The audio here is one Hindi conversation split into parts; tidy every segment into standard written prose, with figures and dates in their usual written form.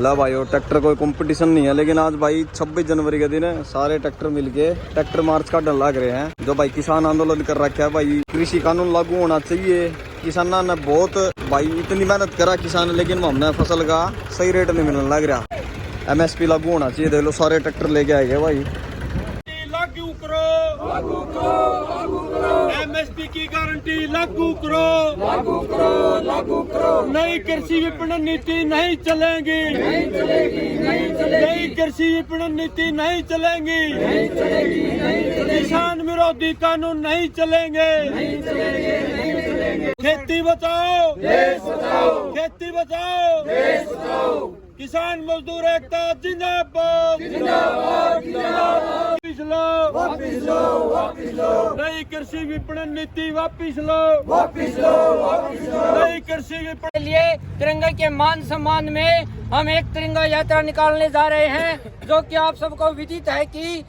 ला भाई और ट्रैक्टर कोई कंपटीशन नहीं है, लेकिन आज भाई 26 जनवरी के दिन सारे ट्रैक्टर मिलके ट्रैक्टर मार्च का डर लग रहे हैं। जो भाई किसान आंदोलन कर रखा है भाई, कृषि कानून लागू होना चाहिए। किसाना ने बहुत भाई इतनी मेहनत करा किसान, लेकिन हमने फसल का सही रेट नहीं मिलने लग रहा। MSP लागू होना चाहिए। देख लो सारे ट्रैक्टर लेके आए गए भाई। लागू करो, लागू करो, लागू करो। MSP की गारंटी लागू करो, लागू करो, लागू करो। नई कृषि विपणन नीति नहीं चलेगी, नहीं चलेगी, नहीं चलेगी। नई कृषि विपणन नीति नहीं चलेगी, नहीं चलेगी, नहीं चलेगी। किसान विरोधी कानून नहीं चलेंगे, नहीं चलेंगे, नहीं चलेंगे। खेती बचाओ, देश बचाओ। खेती बचाओ, देश बचाओ। किसान मजदूर एकता जिंदाबाद, जिंदाबाद, जिंदाबाद। वापिस लो, वापिस लो। नई कृषि विपणन नीति वापिस लो, वापिस लो, वापिस लो। नई कृषि विपणन के लिए तिरंगे के मान सम्मान में हम एक तिरंगा यात्रा निकालने जा रहे हैं, जो कि आप सबको विदित है कि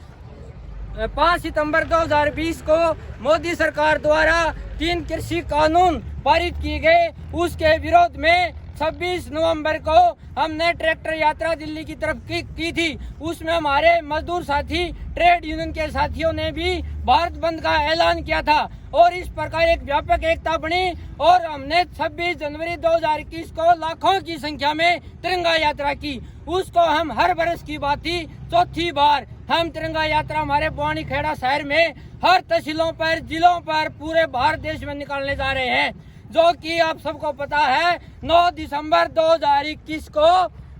5 सितंबर 2020 को मोदी सरकार द्वारा 3 कृषि कानून पारित किए गए। उसके विरोध में 26 नवंबर को हमने ट्रैक्टर यात्रा दिल्ली की तरफ की थी। उसमें हमारे मजदूर साथी, ट्रेड यूनियन के साथियों ने भी भारत बंद का ऐलान किया था और इस प्रकार एक व्यापक एकता बनी और हमने 26 जनवरी 2021 को लाखों की संख्या में तिरंगा यात्रा की। उसको हम हर बरस की बात थी, चौथी बार हम तिरंगा यात्रा हमारे बवानी खेड़ा शहर में हर तहसीलों पर, जिलों पर, पूरे भारत देश में निकालने जा रहे हैं। जो कि आप सबको पता है 9 दिसंबर 2021 को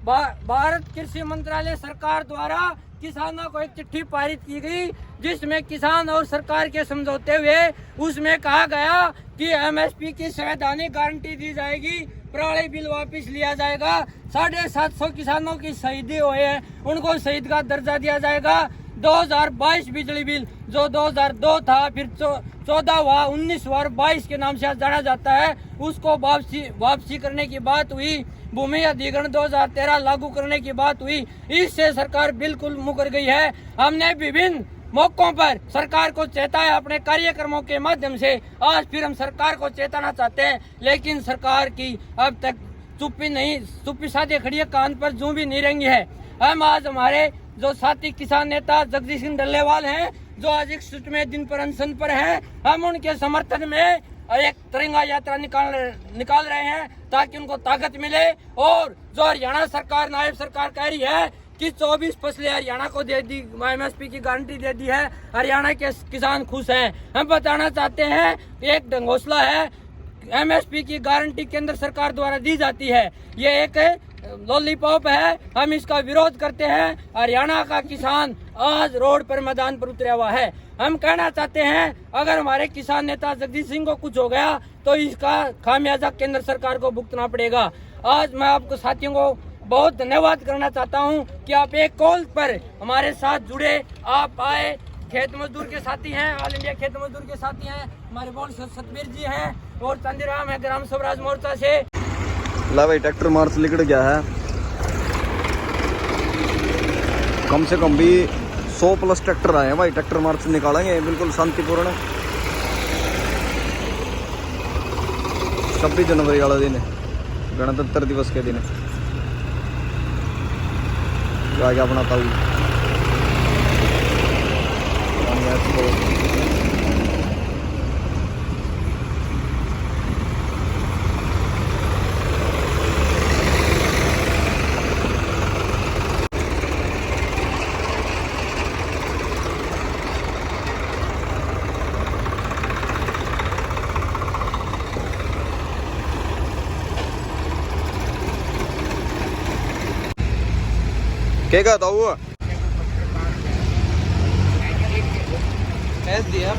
भारत कृषि मंत्रालय सरकार द्वारा किसानों को एक चिट्ठी पारित की गई, जिसमें किसान और सरकार के समझौते हुए उसमें कहा गया कि MSP की संवैधानिक गारंटी दी जाएगी, पराली बिल वापस लिया जाएगा, 750 किसानों की शहीदी हुए हैं उनको शहीद का दर्जा दिया जाएगा। 2022 बिजली बिल जो 2002 था, फिर 14 हुआ, 19 और 22 के नाम से जाना जाता है, उसको वापसी करने की बात हुई। भूमि अधिग्रहण 2013 लागू करने की बात हुई। इससे सरकार बिल्कुल मुकर गई है। हमने विभिन्न मौकों पर सरकार को चेताया अपने कार्यक्रमों के माध्यम से। आज फिर हम सरकार को चेताना चाहते हैं, लेकिन सरकार की अब तक चुप्पी साधे खड़ी है, कान पर जूं भी नहीं रेंगी है। हम आज हमारे जो साथी किसान नेता जगदीश सिंह डल्लेवाल हैं, जो आज 61वें दिन पर अनशन पर हैं, हम उनके समर्थन में एक तिरंगा यात्रा निकाल रहे हैं ताकि उनको ताकत मिले। और जो हरियाणा सरकार, नायब सरकार कह रही है कि 24 फसलें हरियाणा को दे दी, MSP की गारंटी दे दी है, हरियाणा के किसान खुश हैं। हम बताना चाहते हैं एक ढंगोसला है, MSP की गारंटी केंद्र सरकार द्वारा दी जाती है, ये एक लॉलीपॉप है। हम इसका विरोध करते हैं। हरियाणा का किसान आज रोड पर, मैदान पर उतरा हुआ है। हम कहना चाहते हैं अगर हमारे किसान नेता जगदीश सिंह को कुछ हो गया तो इसका खामियाजा केंद्र सरकार को भुगतना पड़ेगा। आज मैं आपको साथियों को बहुत धन्यवाद करना चाहता हूं कि आप एक कॉल पर हमारे साथ जुड़े, आप आए। खेत मजदूर के साथी हैं, ऑल इंडिया खेत मजदूर के साथी हैं, हमारे बोल सतबीर जी हैं और चंदीराम है ग्राम स्वराज मोर्चा से। ला भाई ट्रैक्टर मार्च निकल गया है, कम से कम भी 100+ ट्रैक्टर आए हैं भाई। ट्रैक्टर मार्च निकालेंगे बिल्कुल शांतिपूर्ण। 26 जनवरी वाला दिन है, गणतंत्र दिवस के दिन जाके अपना ताऊ क्या कहता हुआ दिया